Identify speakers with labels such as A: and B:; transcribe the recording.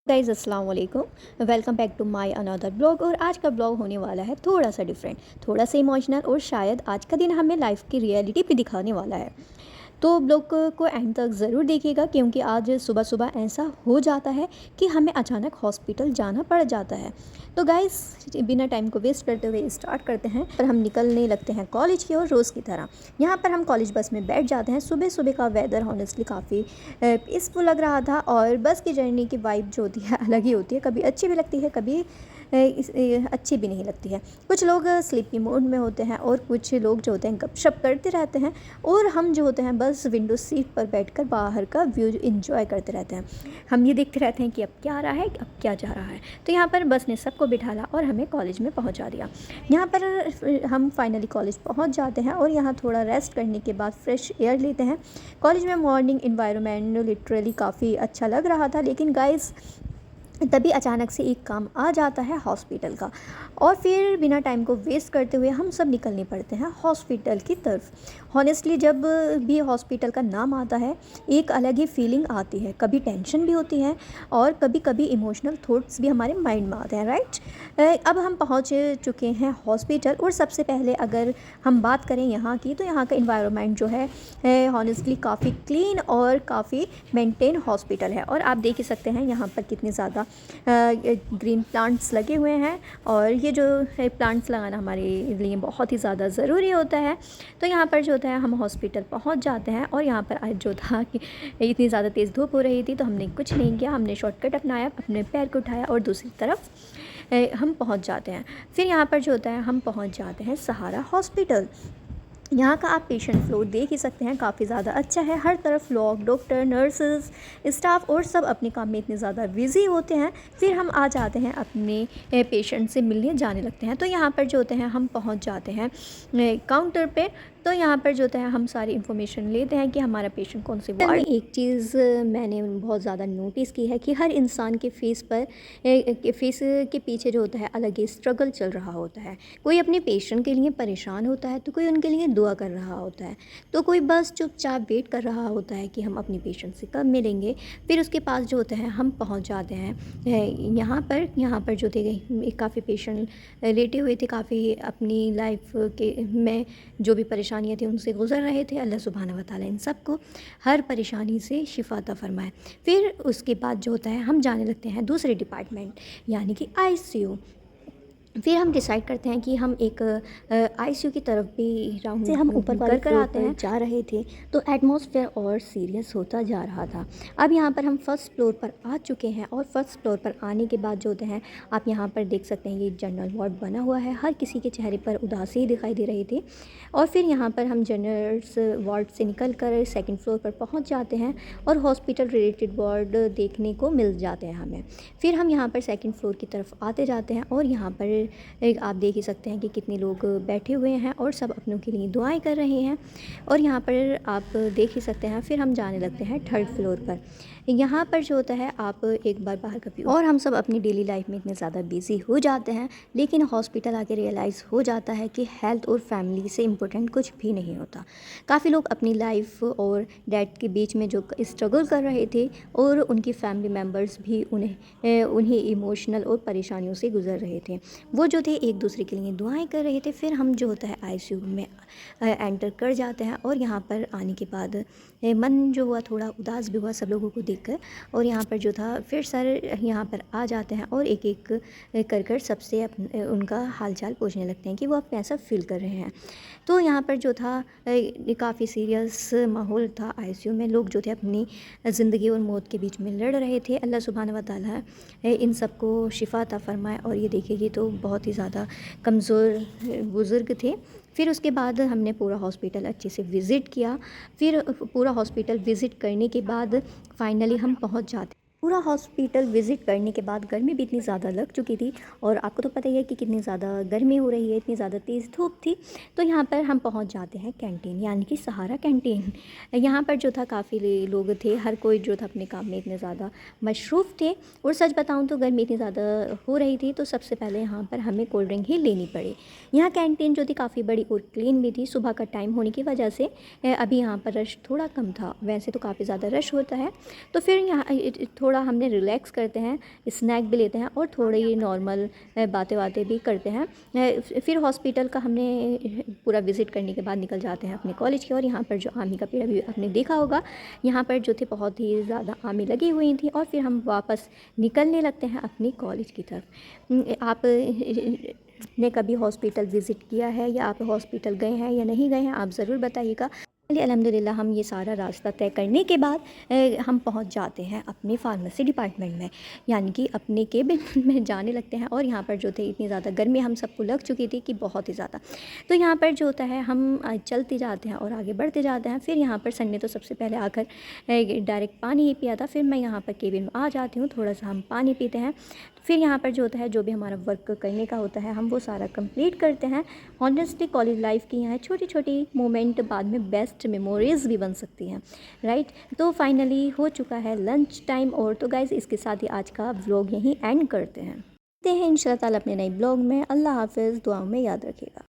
A: Guys अस्सलाम वालेकुम, welcome back to my another blog. और आज का ब्लॉग होने वाला है थोड़ा सा डिफरेंट, थोड़ा सा इमोशनल, और शायद आज का दिन हमें लाइफ की रियलिटी भी दिखाने वाला है। तो ब्लॉग को एंड तक ज़रूर देखिएगा, क्योंकि आज सुबह सुबह ऐसा हो जाता है कि हमें अचानक हॉस्पिटल जाना पड़ जाता है। तो गाइस, बिना टाइम को वेस्ट करते हुए स्टार्ट करते हैं और हम निकलने लगते हैं कॉलेज की ओर रोज़ की तरह। यहाँ पर हम कॉलेज बस में बैठ जाते हैं। सुबह सुबह का वेदर हॉनेस्टली काफ़ी पीसफुल लग रहा था, और बस की जर्नी की वाइब जो होती है अलग ही होती है। कभी अच्छी भी लगती है, कभी अच्छी भी नहीं लगती है। कुछ लोग स्लीपी मूड में होते हैं, और कुछ लोग जो होते हैं गपशप करते रहते हैं, और हम जो होते हैं बस विंडो सीट पर बैठकर बाहर का व्यू इंजॉय करते रहते हैं। हम ये देखते रहते हैं कि अब क्या आ रहा है, अब क्या जा रहा है। तो यहाँ पर बस ने सबको बिठाला और हमें कॉलेज में पहुँचा दिया। यहाँ पर हम फाइनली कॉलेज पहुँच जाते हैं, और यहाँ थोड़ा रेस्ट करने के बाद फ्रेश एयर लेते हैं। कॉलेज में मॉर्निंग इन्वायरमेंट लिटरली काफ़ी अच्छा लग रहा था, लेकिन गाइस तभी अचानक से एक काम आ जाता है हॉस्पिटल का। और फिर बिना टाइम को वेस्ट करते हुए हम सब निकलने पड़ते हैं हॉस्पिटल की तरफ। हॉनेस्टली जब भी हॉस्पिटल का नाम आता है, एक अलग ही फीलिंग आती है। कभी टेंशन भी होती है, और कभी कभी इमोशनल थॉट्स भी हमारे माइंड में आते हैं, राइट। अब हम पहुंच चुके हैं हॉस्पिटल, और सबसे पहले अगर हम बात करें यहाँ की, तो यहाँ का इन्वायरमेंट जो है हॉनेस्टली काफ़ी क्लीन और काफ़ी मेंटेन हॉस्पिटल है। और आप देख ही सकते हैं यहाँ पर कितने ज़्यादा ग्रीन प्लांट्स लगे हुए हैं, और ये जो है प्लांट्स लगाना हमारे लिए बहुत ही ज़्यादा ज़रूरी होता है। तो यहाँ पर जो होता है हम हॉस्पिटल पहुँच जाते हैं, और यहाँ पर आज जो था कि इतनी ज़्यादा तेज़ धूप हो रही थी, तो हमने कुछ नहीं किया। हमने शॉर्टकट अपनाया, अपने पैर को उठाया और दूसरी तरफ हम पहुँच जाते हैं। फिर यहाँ पर जो होता है हम पहुँच जाते हैं सहारा हॉस्पिटल। यहाँ का आप पेशेंट फ्लो देख ही सकते हैं, काफ़ी ज़्यादा अच्छा है। हर तरफ लोग, डॉक्टर, नर्सेज, स्टाफ और सब अपने काम में इतने ज़्यादा बिजी होते हैं। फिर हम आ जाते हैं अपने पेशेंट से मिलने जाने लगते हैं। तो यहाँ पर जो होते हैं हम पहुँच जाते हैं काउंटर पे। तो यहाँ पर जो होता है हम सारी इन्फॉर्मेशन लेते हैं कि हमारा पेशेंट कौन से वार्ड। एक चीज़ मैंने बहुत ज़्यादा नोटिस की है कि हर इंसान के फेस पर फेस के पीछे जो होता है अलग ही स्ट्रगल चल रहा होता है। कोई अपने पेशेंट के लिए परेशान होता है, तो कोई उनके लिए दुआ कर रहा होता है, तो कोई बस चुपचाप वेट कर रहा होता है कि हम अपने पेशेंट से कब मिलेंगे। फिर उसके पास जो होता है हम पहुंच जाते हैं यहाँ पर जो थे काफ़ी पेशेंट लेटे हुए थे, काफ़ी अपनी लाइफ के में जो भी परेशानियाँ थी उनसे गुजर रहे थे। अल्लाह सुब्हानहू व तआला इन सबको हर परेशानी से शिफा अता फरमाए। फिर उसके बाद जो होता है हम जाने लगते हैं दूसरे डिपार्टमेंट, यानी कि आईसीयू। फिर हम डिसाइड करते हैं कि हम एक आईसीयू की तरफ भी राउंड से हम ऊपर वाले कर आते हैं जा रहे थे, तो एटमॉस्फेयर और सीरियस होता जा रहा था। अब यहाँ पर हम फर्स्ट फ्लोर पर आ चुके हैं, और फर्स्ट फ्लोर पर आने के बाद जो होते हैं आप यहाँ पर देख सकते हैं ये जनरल वार्ड बना हुआ है। हर किसी के चेहरे पर उदासी ही दिखाई दे रही थी। और फिर यहाँ पर हम जनरल्स वार्ड से निकल कर सेकेंड फ्लोर पर पहुँच जाते हैं, और हॉस्पिटल रिलेटेड वार्ड देखने को मिल जाते हैं हमें। फिर हम यहाँ पर सेकेंड फ्लोर की तरफ आते जाते हैं, और यहाँ पर आप देख ही सकते हैं कि कितने लोग बैठे हुए हैं और सब अपनों के लिए दुआएं कर रहे हैं। और यहाँ पर आप देख ही सकते हैं। फिर हम जाने लगते हैं थर्ड फ्लोर पर। यहाँ पर जो होता है आप एक बार बाहर का व्यू, और हम सब अपनी डेली लाइफ में इतने ज़्यादा बिजी हो जाते हैं, लेकिन हॉस्पिटल आके रियलाइज़ हो जाता है कि हेल्थ और फैमिली से इम्पोर्टेंट कुछ भी नहीं होता। काफ़ी लोग अपनी लाइफ और डेथ के बीच में जो स्ट्रगल कर रहे थे, और उनकी फैमिली मेम्बर्स भी उन्हें इमोशनल और परेशानियों से गुजर रहे थे। वो जो थे एक दूसरे के लिए दुआएं कर रहे थे। फिर हम जो होता है आईसीयू में एंटर कर जाते हैं, और यहाँ पर आने के बाद मन जो हुआ थोड़ा उदास भी हुआ सब लोगों को देखकर। और यहाँ पर जो था फिर सर यहाँ पर आ जाते हैं, और एक एक कर सबसे उनका हालचाल पूछने लगते हैं कि वो आप कैसा फील कर रहे हैं। तो यहाँ पर जो था काफ़ी सीरियस माहौल था आईसीयू में। लोग जो थे अपनी ज़िंदगी और मौत के बीच में लड़ रहे थे। अल्लाह सुब्हानहू व तआला इन सबको शिफा अता फरमाए। और ये देखेगी तो बहुत ही ज़्यादा कमज़ोर बुज़ुर्ग थे। फिर उसके बाद हमने पूरा हॉस्पिटल अच्छे से विज़िट किया। फिर पूरा हॉस्पिटल विज़िट करने के बाद फाइनली हम पहुंच जाते। पूरा हॉस्पिटल विज़िट करने के बाद गर्मी भी इतनी ज़्यादा लग चुकी थी, और आपको तो पता ही है कि कितनी ज़्यादा गर्मी हो रही है, इतनी ज़्यादा तेज़ धूप थी। तो यहाँ पर हम पहुँच जाते हैं कैंटीन, यानी कि सहारा कैंटीन। यहाँ पर जो था काफ़ी लोग थे, हर कोई जो था अपने काम में इतने ज़्यादा मशरूफ़ थे। और सच बताऊँ तो गर्मी इतनी ज़्यादा हो रही थी, तो सबसे पहले यहाँ पर हमें कोल्ड ड्रिंक ही लेनी पड़ी। यहाँ कैंटीन जो थी काफ़ी बड़ी और क्लीन भी थी। सुबह का टाइम होने की वजह से अभी यहाँ पर रश थोड़ा कम था, वैसे तो काफ़ी ज़्यादा रश होता है। तो फिर यहाँ थोड़ा थोड़ा हमने रिलैक्स करते हैं, स्नैक भी लेते हैं और थोड़ी नॉर्मल बातें भी करते हैं। फिर हॉस्पिटल का हमने पूरा विज़िट करने के बाद निकल जाते हैं अपने कॉलेज की ओर। यहाँ पर जो आमी का पेड़ अभी आपने देखा होगा, यहाँ पर जो थे बहुत ही ज़्यादा आमी लगी हुई थी और फिर हम वापस निकलने लगते हैं अपनी कॉलेज की तरफ। आप ने कभी हॉस्पिटल विज़िट किया है या आप हॉस्पिटल गए हैं या नहीं गए हैं, आप ज़रूर बताइएगा। चलिए अल्हम्दुलिल्लाह हम ये सारा रास्ता तय करने के बाद हम पहुंच जाते हैं अपने फार्मेसी डिपार्टमेंट में, यानी कि अपने केबिन में जाने लगते हैं। और यहाँ पर जो थे इतनी ज़्यादा गर्मी हम सबको लग चुकी थी कि बहुत ही ज़्यादा। तो यहाँ पर जो होता है हम चलते जाते हैं और आगे बढ़ते जाते हैं। फिर यहाँ पर सर ने तो सबसे पहले आकर डायरेक्ट पानी ही पिया था। फिर मैं यहाँ पर केबिन में आ जाती हूँ, थोड़ा सा हम पानी पीते हैं। फिर यहाँ पर जो होता है, जो भी हमारा वर्क करने का होता है हम वो सारा कंप्लीट करते हैं। ऑनेस्टली कॉलेज लाइफ की यहाँ छोटी छोटी मोमेंट बाद में बेस्ट मेमोरीज़ भी बन सकती हैं, राइट। तो फाइनली हो चुका है लंच टाइम। और तो गाइज़ इसके साथ ही आज का व्लॉग यहीं एंड करते हैं। इंशाल्लाह ताला अपने नए ब्लॉग में। अल्लाह हाफ़िज़, दुआओं में याद रखिएगा।